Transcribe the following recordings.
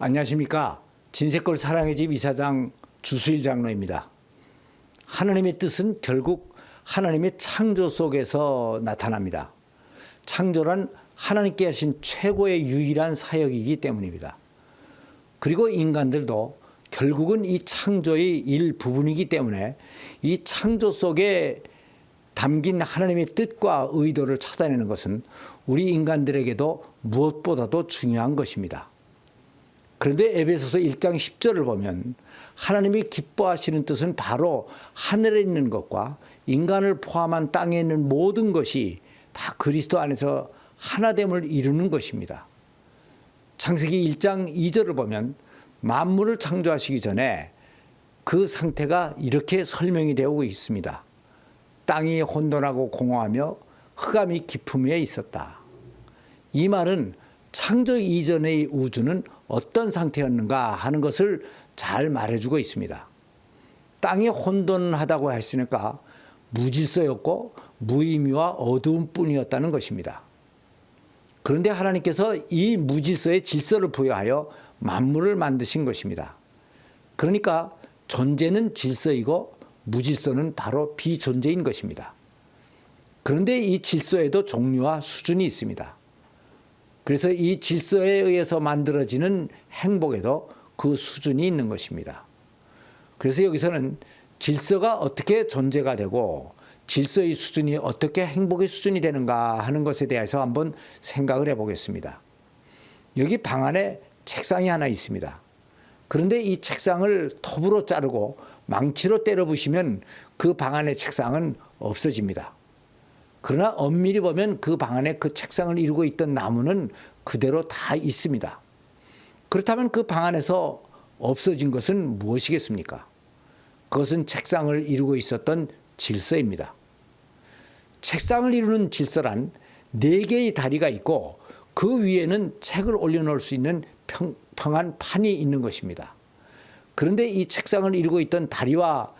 안녕하십니까. 진세골 사랑의 집 이사장 주수일 장로입니다. 하나님의 뜻은 결국 하나님의 창조 속에서 나타납니다. 창조란 하나님께 하신 최고의 유일한 사역이기 때문입니다. 그리고 인간들도 결국은 이 창조의 일부분이기 때문에 이 창조 속에 담긴 하나님의 뜻과 의도를 찾아내는 것은 우리 인간들에게도 무엇보다도 중요한 것입니다. 그런데 에베소서 1장 10절을 보면 하나님이 기뻐하시는 뜻은 바로 하늘에 있는 것과 인간을 포함한 땅에 있는 모든 것이 다 그리스도 안에서 하나됨을 이루는 것입니다. 창세기 1장 2절을 보면 만물을 창조하시기 전에 그 상태가 이렇게 설명이 되고 있습니다. 땅이 혼돈하고 공허하며 흑암이 깊음 위에 있었다. 이 말은 창조 이전의 우주는 어떤 상태였는가 하는 것을 잘 말해주고 있습니다. 땅이 혼돈하다고 했으니까 무질서였고 무의미와 어두움 뿐이었다는 것입니다. 그런데 하나님께서 이 무질서에 질서를 부여하여 만물을 만드신 것입니다. 그러니까 존재는 질서이고 무질서는 바로 비존재인 것입니다. 그런데 이 질서에도 종류와 수준이 있습니다. 그래서 이 질서에 의해서 만들어지는 행복에도 그 수준이 있는 것입니다. 그래서 여기서는 질서가 어떻게 존재가 되고 질서의 수준이 어떻게 행복의 수준이 되는가 하는 것에 대해서 한번 생각을 해보겠습니다. 여기 방 안에 책상이 하나 있습니다. 그런데 이 책상을 톱으로 자르고 망치로 때려 부시면 그 방 안의 책상은 없어집니다. 그러나 엄밀히 보면 그 방 안에 그 책상을 이루고 있던 나무는 그대로 다 있습니다. 그렇다면 그 방 안에서 없어진 것은 무엇이겠습니까? 그것은 책상을 이루고 있었던 질서입니다. 책상을 이루는 질서란 4개의 다리가 있고 그 위에는 책을 올려놓을 수 있는 평평한 판이 있는 것입니다. 그런데 이 책상을 이루고 있던 다리와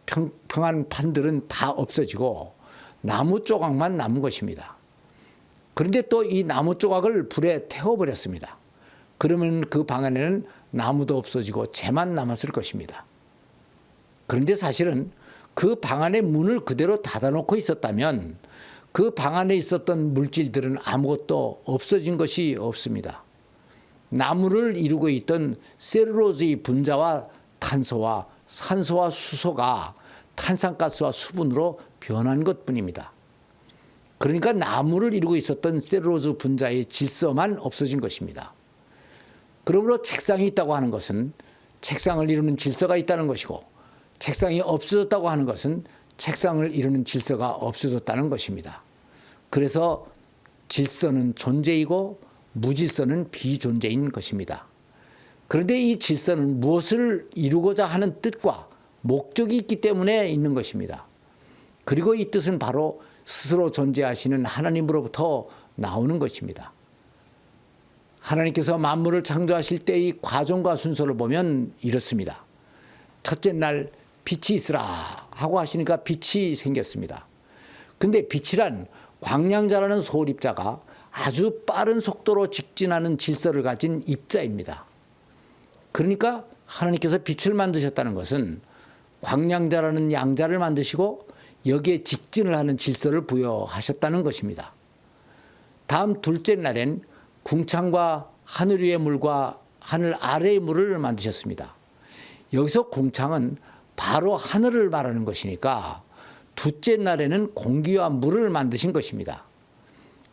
평평한 판들은 다 없어지고 나무 조각만 남은 것입니다. 그런데 또 이 나무 조각을 불에 태워버렸습니다. 그러면 그 방 안에는 나무도 없어지고 재만 남았을 것입니다. 그런데 사실은 그 방 안에 문을 그대로 닫아놓고 있었다면 그 방 안에 있었던 물질들은 아무것도 없어진 것이 없습니다. 나무를 이루고 있던 셀룰로즈의 분자와 탄소와 산소와 수소가 탄산가스와 수분으로 변한 것뿐입니다. 그러니까 나무를 이루고 있었던 셀룰로즈 분자의 질서만 없어진 것입니다. 그러므로 책상이 있다고 하는 것은 책상을 이루는 질서가 있다는 것이고 책상이 없어졌다고 하는 것은 책상을 이루는 질서가 없어졌다는 것입니다. 그래서 질서는 존재이고 무질서는 비존재인 것입니다. 그런데 이 질서는 무엇을 이루고자 하는 뜻과 목적이 있기 때문에 있는 것입니다. 그리고 이 뜻은 바로 스스로 존재하시는 하나님으로부터 나오는 것입니다. 하나님께서 만물을 창조하실 때의 과정과 순서를 보면 이렇습니다. 첫째 날 빛이 있으라 하고 하시니까 빛이 생겼습니다. 근데 빛이란 광량자라는 소립자가 아주 빠른 속도로 직진하는 질서를 가진 입자입니다. 그러니까 하나님께서 빛을 만드셨다는 것은 광량자라는 양자를 만드시고 여기에 직진을 하는 질서를 부여하셨다는 것입니다. 다음 둘째 날엔 궁창과 하늘 위의 물과 하늘 아래의 물을 만드셨습니다. 여기서 궁창은 바로 하늘을 말하는 것이니까 둘째 날에는 공기와 물을 만드신 것입니다.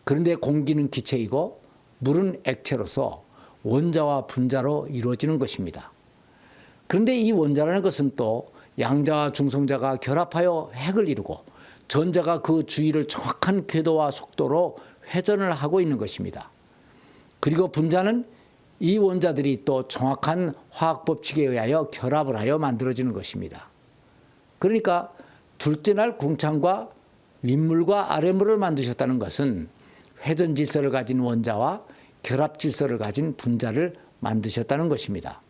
그런데 공기는 기체이고 물은 액체로서 원자와 분자로 이루어지는 것입니다. 그런데 이 원자라는 것은 또 양자와 중성자가 결합하여 핵을 이루고 전자가 그 주위를 정확한 궤도와 속도로 회전을 하고 있는 것입니다. 그리고 분자는 이 원자들이 또 정확한 화학 법칙에 의하여 결합을 하여 만들어지는 것입니다. 그러니까 둘째 날 궁창과 윗물과 아랫물을 만드셨다는 것은 회전 질서를 가진 원자와 결합 질서를 가진 분자를 만드셨다는 것입니다.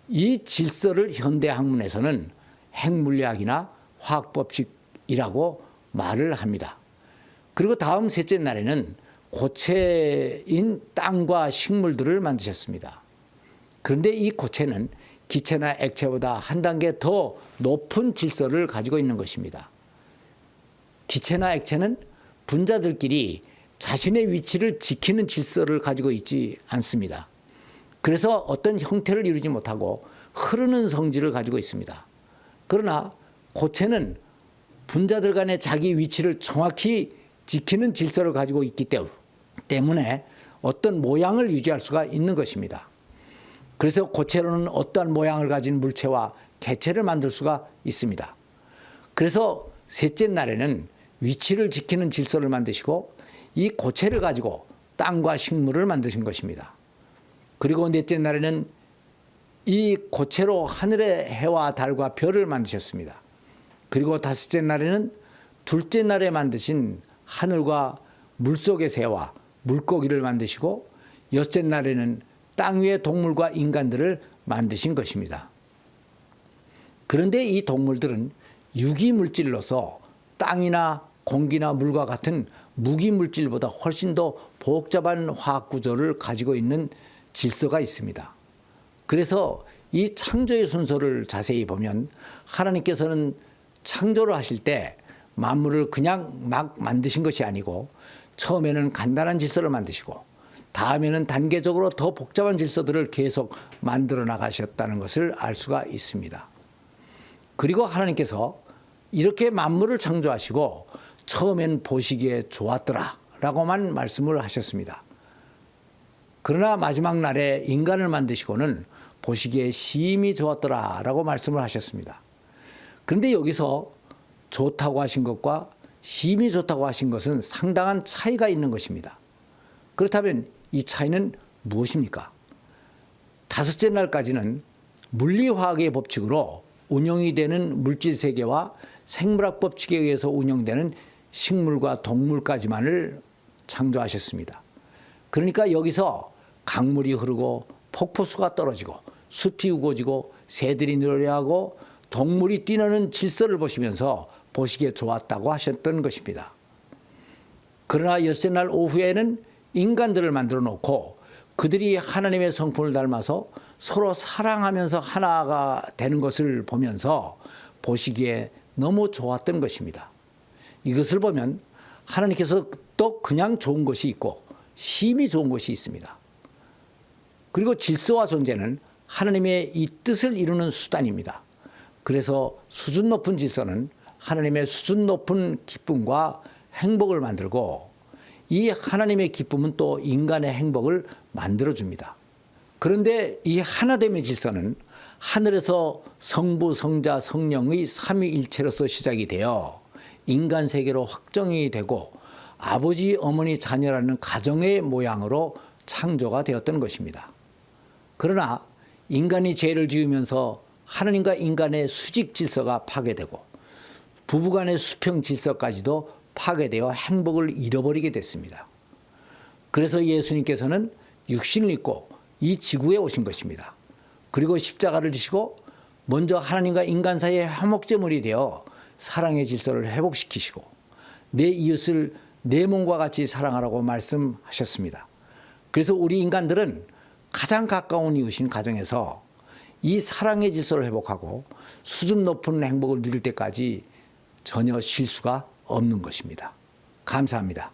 이 질서를 현대 학문에서는 핵물리학이나 화학법칙이라고 말을 합니다. 그리고 다음 셋째 날에는 고체인 땅과 식물들을 만드셨습니다. 그런데 이 고체는 기체나 액체보다 한 단계 더 높은 질서를 가지고 있는 것입니다. 기체나 액체는 분자들끼리 자신의 위치를 지키는 질서를 가지고 있지 않습니다. 그래서 어떤 형태를 이루지 못하고 흐르는 성질을 가지고 있습니다. 그러나 고체는 분자들 간의 자기 위치를 정확히 지키는 질서를 가지고 있기 때문에 어떤 모양을 유지할 수가 있는 것입니다. 그래서 고체로는 어떠한 모양을 가진 물체와 개체를 만들 수가 있습니다. 그래서 셋째 날에는 위치를 지키는 질서를 만드시고 이 고체를 가지고 땅과 식물을 만드신 것입니다. 그리고 넷째 날에는 이 고체로 하늘의 해와 달과 별을 만드셨습니다. 그리고 다섯째 날에는 둘째 날에 만드신 하늘과 물속의 새와 물고기를 만드시고 여섯째 날에는 땅 위의 동물과 인간들을 만드신 것입니다. 그런데 이 동물들은 유기물질로서 땅이나 공기나 물과 같은 무기물질보다 훨씬 더 복잡한 화학구조를 가지고 있는 질서가 있습니다. 그래서 이 창조의 순서를 자세히 보면 하나님께서는 창조를 하실 때 만물을 그냥 막 만드신 것이 아니고 처음에는 간단한 질서를 만드시고 다음에는 단계적으로 더 복잡한 질서들을 계속 만들어 나가셨다는 것을 알 수가 있습니다. 그리고 하나님께서 이렇게 만물을 창조하시고 처음엔 보시기에 좋았더라 라고만 말씀을 하셨습니다. 그러나 마지막 날에 인간을 만드시고는 보시기에 심히 좋았더라 라고 말씀을 하셨습니다. 그런데 여기서 좋다고 하신 것과 심히 좋다고 하신 것은 상당한 차이가 있는 것입니다. 그렇다면 이 차이는 무엇입니까? 다섯째 날까지는 물리화학의 법칙으로 운영이 되는 물질 세계와 생물학 법칙에 의해서 운영되는 식물과 동물까지만을 창조하셨습니다. 그러니까 여기서 강물이 흐르고 폭포수가 떨어지고 숲이 우거지고 새들이 노래하고 동물이 뛰노는 질서를 보시면서 보시기에 좋았다고 하셨던 것입니다. 그러나 여섯째 날 오후에는 인간들을 만들어 놓고 그들이 하나님의 성품을 닮아서 서로 사랑하면서 하나가 되는 것을 보면서 보시기에 너무 좋았던 것입니다. 이것을 보면 하나님께서 또 그냥 좋은 것이 있고 심히 좋은 것이 있습니다. 그리고 질서와 존재는 하나님의 이 뜻을 이루는 수단입니다. 그래서 수준 높은 질서는 하나님의 수준 높은 기쁨과 행복을 만들고 이 하나님의 기쁨은 또 인간의 행복을 만들어줍니다. 그런데 이 하나됨의 질서는 하늘에서 성부, 성자, 성령의 삼위일체로서 시작이 되어 인간 세계로 확정이 되고 아버지, 어머니, 자녀라는 가정의 모양으로 창조가 되었던 것입니다. 그러나 인간이 죄를 지으면서 하나님과 인간의 수직 질서가 파괴되고 부부간의 수평 질서까지도 파괴되어 행복을 잃어버리게 됐습니다. 그래서 예수님께서는 육신을 입고 이 지구에 오신 것입니다. 그리고 십자가를 지시고 먼저 하나님과 인간 사이의 화목제물이 되어 사랑의 질서를 회복시키시고 내 이웃을 내 몸과 같이 사랑하라고 말씀하셨습니다. 그래서 우리 인간들은 가장 가까운 이웃인 가정에서 이 사랑의 질서를 회복하고 수준 높은 행복을 누릴 때까지 전혀 쉴 수가 없는 것입니다. 감사합니다.